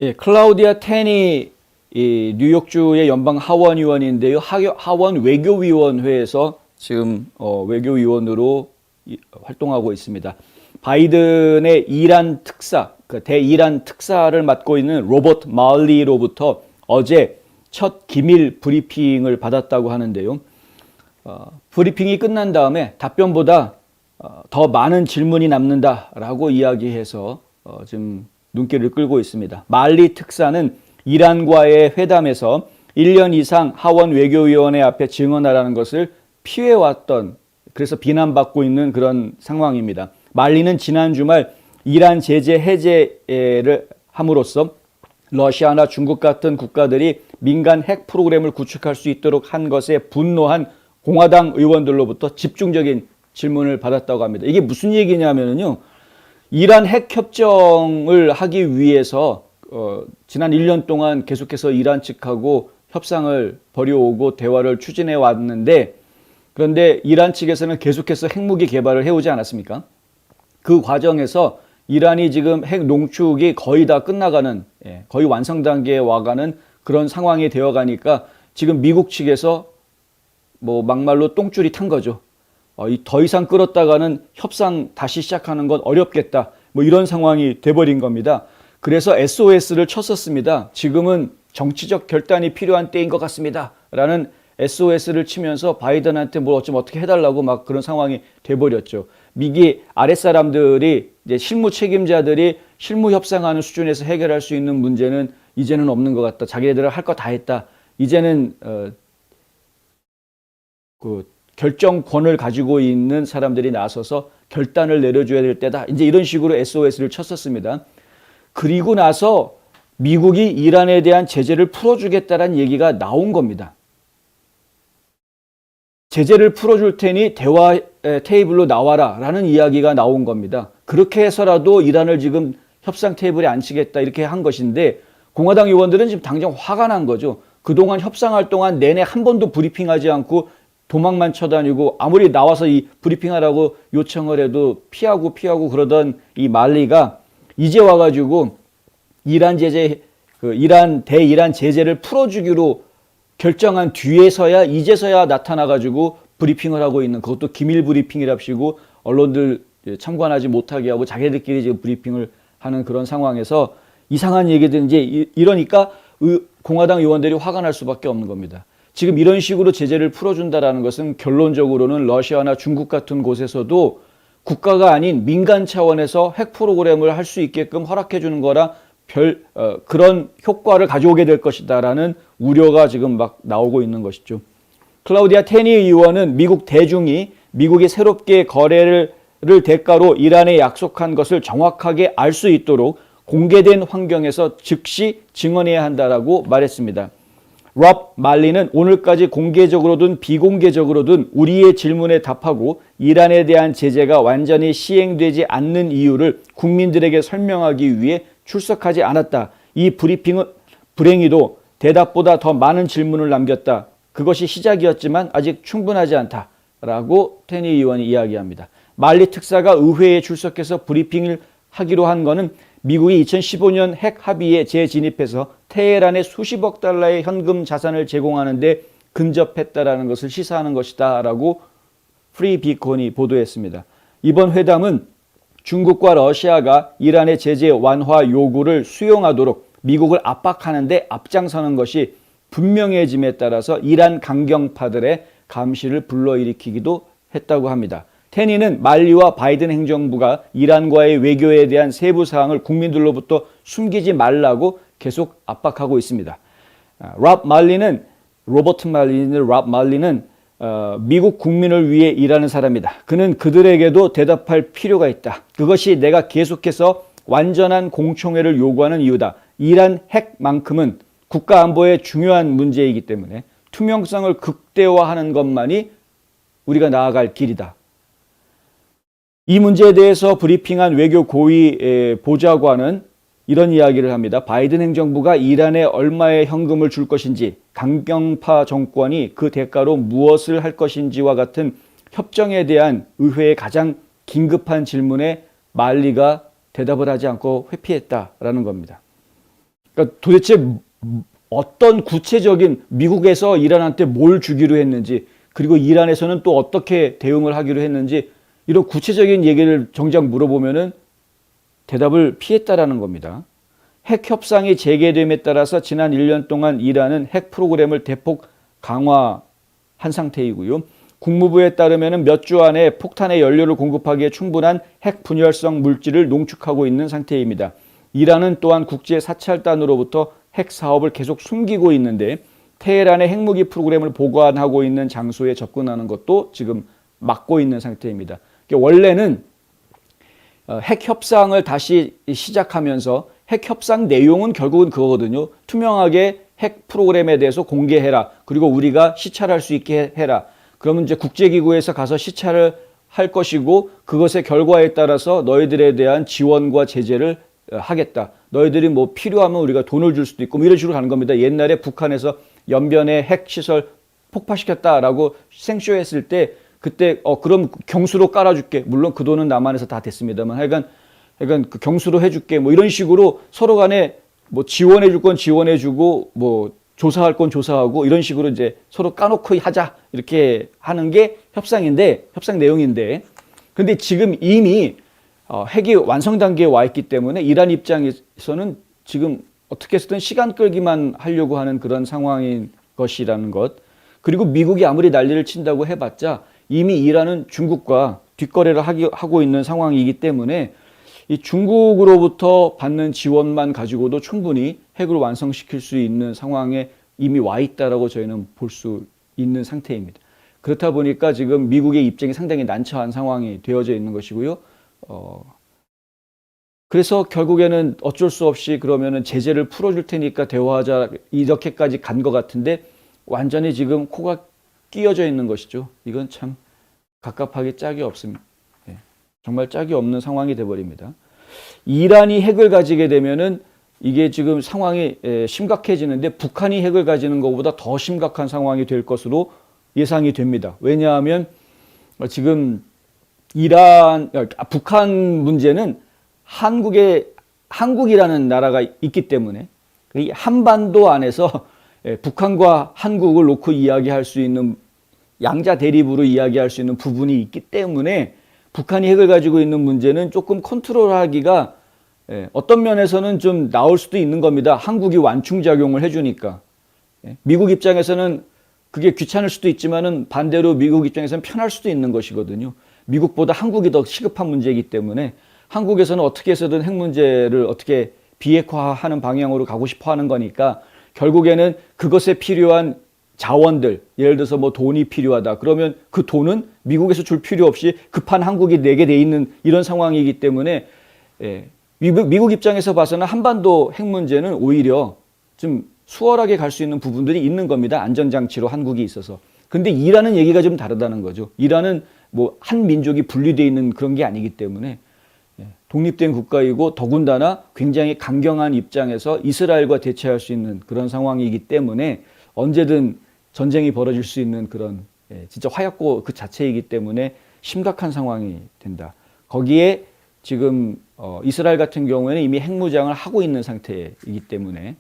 예, 클라우디아 테니 이 뉴욕주의 연방 하원 의원인데요. 하원 외교위원회에서 지금 외교위원으로 활동하고 있습니다. 바이든의 이란 특사, 그 대이란 특사를 맡고 있는 로버트 말리로부터 어제 첫 기밀 브리핑을 받았다고 하는데요. 브리핑이 끝난 다음에 답변보다 더 많은 질문이 남는다라고 이야기해서 지금 눈길을 끌고 있습니다. 말리 특사는 이란과의 회담에서 1년 이상 하원 외교위원회 앞에 증언하라는 것을 피해왔던, 그래서 비난받고 있는 그런 상황입니다. 말리는 지난 주말 이란 제재 해제를 함으로써 러시아나 중국 같은 국가들이 민간 핵 프로그램을 구축할 수 있도록 한 것에 분노한 공화당 의원들로부터 집중적인 질문을 받았다고 합니다. 이게 무슨 얘기냐면요. 이란 핵 협정을 하기 위해서 지난 1년 동안 계속해서 이란 측하고 협상을 벌여오고 대화를 추진해 왔는데, 그런데 이란 측에서는 계속해서 핵무기 개발을 해오지 않았습니까? 그 과정에서 이란이 지금 핵 농축이 거의 다 끝나가는, 거의 완성 단계에 와가는 그런 상황이 되어가니까 지금 미국 측에서 뭐 막말로 똥줄이 탄 거죠. 더 이상 끌었다가는 협상 다시 시작하는 건 어렵겠다. 뭐 이런 상황이 돼버린 겁니다. 그래서 SOS를 쳤었습니다. 지금은 정치적 결단이 필요한 때인 것 같습니다. 라는 SOS를 치면서 바이든한테 뭘 어떻게 해달라고 막 그런 상황이 돼버렸죠. 미기 아랫사람들이, 이제 실무 책임자들이 실무 협상하는 수준에서 해결할 수 있는 문제는 이제는 없는 것 같다. 자기네들은 할 거 다 했다. 이제는 결정권을 가지고 있는 사람들이 나서서 결단을 내려줘야 될 때다. 이제 이런 식으로 SOS를 쳤었습니다. 그리고 나서 미국이 이란에 대한 제재를 풀어주겠다는 얘기가 나온 겁니다. 제재를 풀어줄 테니 대화 테이블로 나와라 라는 이야기가 나온 겁니다. 그렇게 해서라도 이란을 지금 협상 테이블에 앉히겠다 이렇게 한 것인데, 공화당 의원들은 지금 당장 화가 난 거죠. 그동안 협상할 동안 내내 한 번도 브리핑하지 않고 도망만 쳐다니고, 아무리 나와서 이 브리핑하라고 요청을 해도 피하고 그러던 이 말리가 이제 와가지고 이란 제재, 대이란 제재를 풀어주기로 결정한 뒤에서야 이제서야 나타나가지고 브리핑을 하고 있는, 그것도 기밀 브리핑이랍시고 언론들 참관하지 못하게 하고 자기들끼리 지금 브리핑을 하는 그런 상황에서 이상한 얘기들, 이제 이러니까 공화당 의원들이 화가 날 수밖에 없는 겁니다. 지금 이런 식으로 제재를 풀어준다라는 것은 결론적으로는 러시아나 중국 같은 곳에서도 국가가 아닌 민간 차원에서 핵 프로그램을 할 수 있게끔 허락해 주는 거라 그런 효과를 가져오게 될 것이다라는 우려가 지금 막 나오고 있는 것이죠. 클라우디아 테니 의원은 미국 대중이 미국이 새롭게 거래를 대가로 이란에 약속한 것을 정확하게 알 수 있도록 공개된 환경에서 즉시 증언해야 한다라고 말했습니다. 롭 말리는 오늘까지 공개적으로든 비공개적으로든 우리의 질문에 답하고 이란에 대한 제재가 완전히 시행되지 않는 이유를 국민들에게 설명하기 위해 출석하지 않았다. 이 브리핑은 불행히도 대답보다 더 많은 질문을 남겼다. 그것이 시작이었지만 아직 충분하지 않다. 라고 테니 의원이 이야기합니다. 말리 특사가 의회에 출석해서 브리핑을 하기로 한 것은 미국이 2015년 핵 합의에 재진입해서 테헤란에 수십억 달러의 현금 자산을 제공하는 데 근접했다라는 것을 시사하는 것이다 라고 프리 비콘이 보도했습니다. 이번 회담은 중국과 러시아가 이란의 제재 완화 요구를 수용하도록 미국을 압박하는 데 앞장서는 것이 분명해짐에 따라서 이란 강경파들의 감시를 불러일으키기도 했다고 합니다. 테니는 말리와 바이든 행정부가 이란과의 외교에 대한 세부 사항을 국민들로부터 숨기지 말라고 계속 압박하고 있습니다. 로버트 말리는 미국 국민을 위해 일하는 사람이다. 그는 그들에게도 대답할 필요가 있다. 그것이 내가 계속해서 완전한 공청회를 요구하는 이유다. 이란 핵만큼은 국가 안보의 중요한 문제이기 때문에 투명성을 극대화하는 것만이 우리가 나아갈 길이다. 이 문제에 대해서 브리핑한 외교 고위 보좌관은 이런 이야기를 합니다. 바이든 행정부가 이란에 얼마의 현금을 줄 것인지, 강경파 정권이 그 대가로 무엇을 할 것인지와 같은 협정에 대한 의회의 가장 긴급한 질문에 말리가 대답을 하지 않고 회피했다라는 겁니다. 그러니까 도대체 어떤 구체적인 미국에서 이란한테 뭘 주기로 했는지, 그리고 이란에서는 또 어떻게 대응을 하기로 했는지, 이런 구체적인 얘기를 정작 물어보면은 대답을 피했다라는 겁니다. 핵 협상이 재개됨에 따라서 지난 1년 동안 이란은 핵 프로그램을 대폭 강화한 상태이고요. 국무부에 따르면 몇 주 안에 폭탄의 연료를 공급하기에 충분한 핵 분열성 물질을 농축하고 있는 상태입니다. 이란은 또한 국제 사찰단으로부터 핵 사업을 계속 숨기고 있는데 테헤란의 핵무기 프로그램을 보관하고 있는 장소에 접근하는 것도 지금 막고 있는 상태입니다. 원래는 핵 협상을 다시 시작하면서 핵 협상 내용은 결국은 그거거든요. 투명하게 핵 프로그램에 대해서 공개해라. 그리고 우리가 시찰할 수 있게 해라. 그러면 이제 국제기구에서 가서 시찰을 할 것이고 그것의 결과에 따라서 너희들에 대한 지원과 제재를 하겠다. 너희들이 뭐 필요하면 우리가 돈을 줄 수도 있고 뭐 이런 식으로 가는 겁니다. 옛날에 북한에서 연변에 핵시설 폭파시켰다라고 생쇼했을 때 그때 그럼 경수로 깔아줄게. 물론 그 돈은 남한에서 다 됐습니다만 하여간 그 경수로 해줄게. 뭐 이런 식으로 서로 간에 뭐 지원해줄 건 지원해주고 뭐 조사할 건 조사하고 이런 식으로 이제 서로 까놓고 하자 이렇게 하는 게 협상인데 협상 내용인데 근데 지금 이미 핵이 완성 단계에 와 있기 때문에 이란 입장에서는 지금 어떻게 해서든 시간 끌기만 하려고 하는 그런 상황인 것이라는 것. 그리고 미국이 아무리 난리를 친다고 해봤자 이미 이란은 중국과 뒷거래를 하고 있는 상황이기 때문에 이 중국으로부터 받는 지원만 가지고도 충분히 핵을 완성시킬 수 있는 상황에 이미 와 있다라고 저희는 볼 수 있는 상태입니다. 그렇다 보니까 지금 미국의 입장이 상당히 난처한 상황이 되어져 있는 것이고요. 그래서 결국에는 어쩔 수 없이 그러면은 제재를 풀어줄 테니까 대화하자 이렇게까지 간 것 같은데 완전히 지금 코가 끼어져 있는 것이죠. 이건 참 갑갑하게 짝이 없습니다. 정말 짝이 없는 상황이 돼버립니다. 이란이 핵을 가지게 되면은 이게 지금 상황이 심각해지는데 북한이 핵을 가지는 것보다 더 심각한 상황이 될 것으로 예상이 됩니다. 왜냐하면 지금 북한 문제는 한국이라는 나라가 있기 때문에 이 한반도 안에서 북한과 한국을 놓고 이야기할 수 있는 양자 대립으로 이야기할 수 있는 부분이 있기 때문에 북한이 핵을 가지고 있는 문제는 조금 컨트롤하기가 어떤 면에서는 좀 나올 수도 있는 겁니다. 한국이 완충작용을 해주니까. 미국 입장에서는 그게 귀찮을 수도 있지만은 반대로 미국 입장에서는 편할 수도 있는 것이거든요. 미국보다 한국이 더 시급한 문제이기 때문에 한국에서는 어떻게 해서든 핵 문제를 어떻게 비핵화하는 방향으로 가고 싶어 하는 거니까 결국에는 그것에 필요한 자원들, 예를 들어서 뭐 돈이 필요하다. 그러면 그 돈은 미국에서 줄 필요 없이 급한 한국이 내게 돼 있는 이런 상황이기 때문에 미국 입장에서 봐서는 한반도 핵 문제는 오히려 좀 수월하게 갈 수 있는 부분들이 있는 겁니다. 안전장치로 한국이 있어서. 근데 이란은 얘기가 좀 다르다는 거죠. 이란은 뭐 한 민족이 분리되어 있는 그런 게 아니기 때문에 독립된 국가이고 더군다나 굉장히 강경한 입장에서 이스라엘과 대치할 수 있는 그런 상황이기 때문에 언제든 전쟁이 벌어질 수 있는 그런 진짜 화약고 그 자체이기 때문에 심각한 상황이 된다. 거기에 지금 이스라엘 같은 경우에는 이미 핵무장을 하고 있는 상태이기 때문에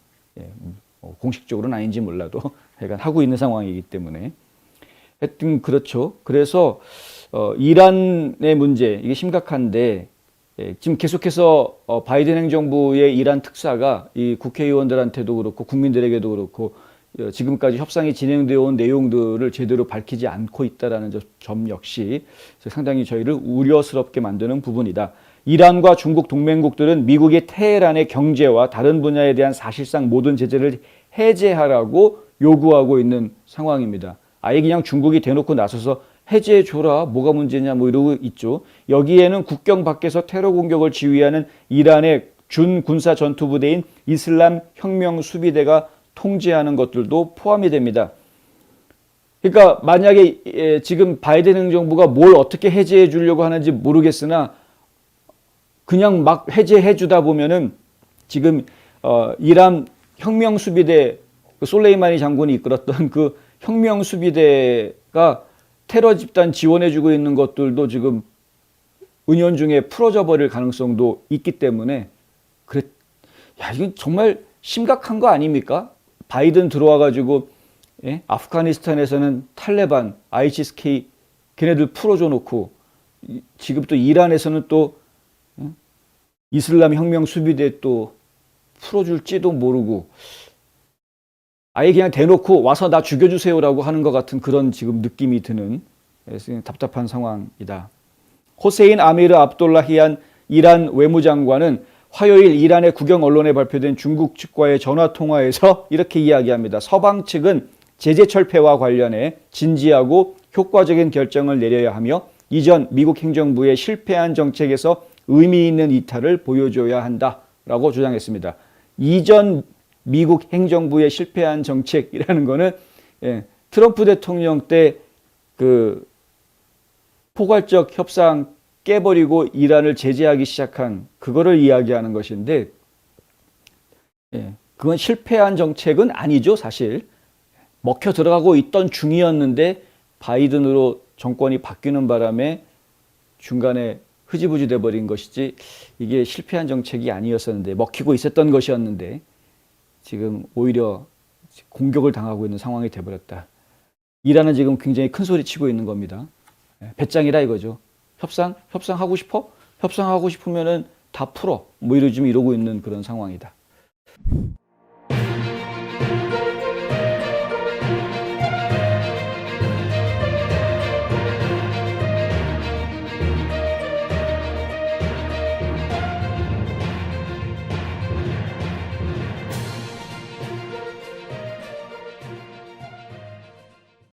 공식적으로는 아닌지 몰라도 하여간 하고 있는 상황이기 때문에 하여튼 그렇죠. 그래서 이란의 문제 이게 심각한데 지금 계속해서 바이든 행정부의 이란 특사가 이 국회의원들한테도 그렇고 국민들에게도 그렇고 지금까지 협상이 진행되어 온 내용들을 제대로 밝히지 않고 있다는 점 역시 상당히 저희를 우려스럽게 만드는 부분이다. 이란과 중국 동맹국들은 미국의 테헤란의 경제와 다른 분야에 대한 사실상 모든 제재를 해제하라고 요구하고 있는 상황입니다. 아예 그냥 중국이 대놓고 나서서 해제해줘라 뭐가 문제냐 뭐 이러고 있죠. 여기에는 국경 밖에서 테러 공격을 지휘하는 이란의 준군사 전투부대인 이슬람 혁명 수비대가 통제하는 것들도 포함이 됩니다. 그러니까 만약에 지금 바이든 행정부가 뭘 어떻게 해제해 주려고 하는지 모르겠으나 그냥 막 해제해 주다 보면은 지금 이란 혁명 수비대 솔레이마니 장군이 이끌었던 그 혁명 수비대가 테러 집단 지원해 주고 있는 것들도 지금 은연중에 풀어져 버릴 가능성도 있기 때문에 그래 야 이건 정말 심각한 거 아닙니까? 바이든 들어와가지고 예? 아프가니스탄에서는 탈레반, ISIS-K 걔네들 풀어줘 놓고 지금 또 이란에서는 또 이슬람 혁명 수비대 또 풀어줄지도 모르고 아예 그냥 대놓고 와서 나 죽여주세요라고 하는 것 같은 그런 지금 느낌이 드는 답답한 상황이다. 호세인 아미르 압돌라히안 이란 외무장관은 화요일 이란의 국영 언론에 발표된 중국 측과의 전화 통화에서 이렇게 이야기합니다. 서방 측은 제재 철폐와 관련해 진지하고 효과적인 결정을 내려야 하며 이전 미국 행정부의 실패한 정책에서 의미 있는 이탈을 보여줘야 한다라고 주장했습니다. 이전 미국 행정부의 실패한 정책이라는 거는 트럼프 대통령 때 그 포괄적 협상 깨버리고 이란을 제재하기 시작한 그거를 이야기하는 것인데 그건 실패한 정책은 아니죠, 사실. 먹혀 들어가고 있던 중이었는데 바이든으로 정권이 바뀌는 바람에 중간에 흐지부지 돼버린 것이지 이게 실패한 정책이 아니었었는데 먹히고 있었던 것이었는데 지금 오히려 공격을 당하고 있는 상황이 돼버렸다. 이란은 지금 굉장히 큰 소리 치고 있는 겁니다. 배짱이라 이거죠. 협상하고 싶어? 협상하고 싶으면은 다 풀어. 뭐 이러고 있는 그런 상황이다.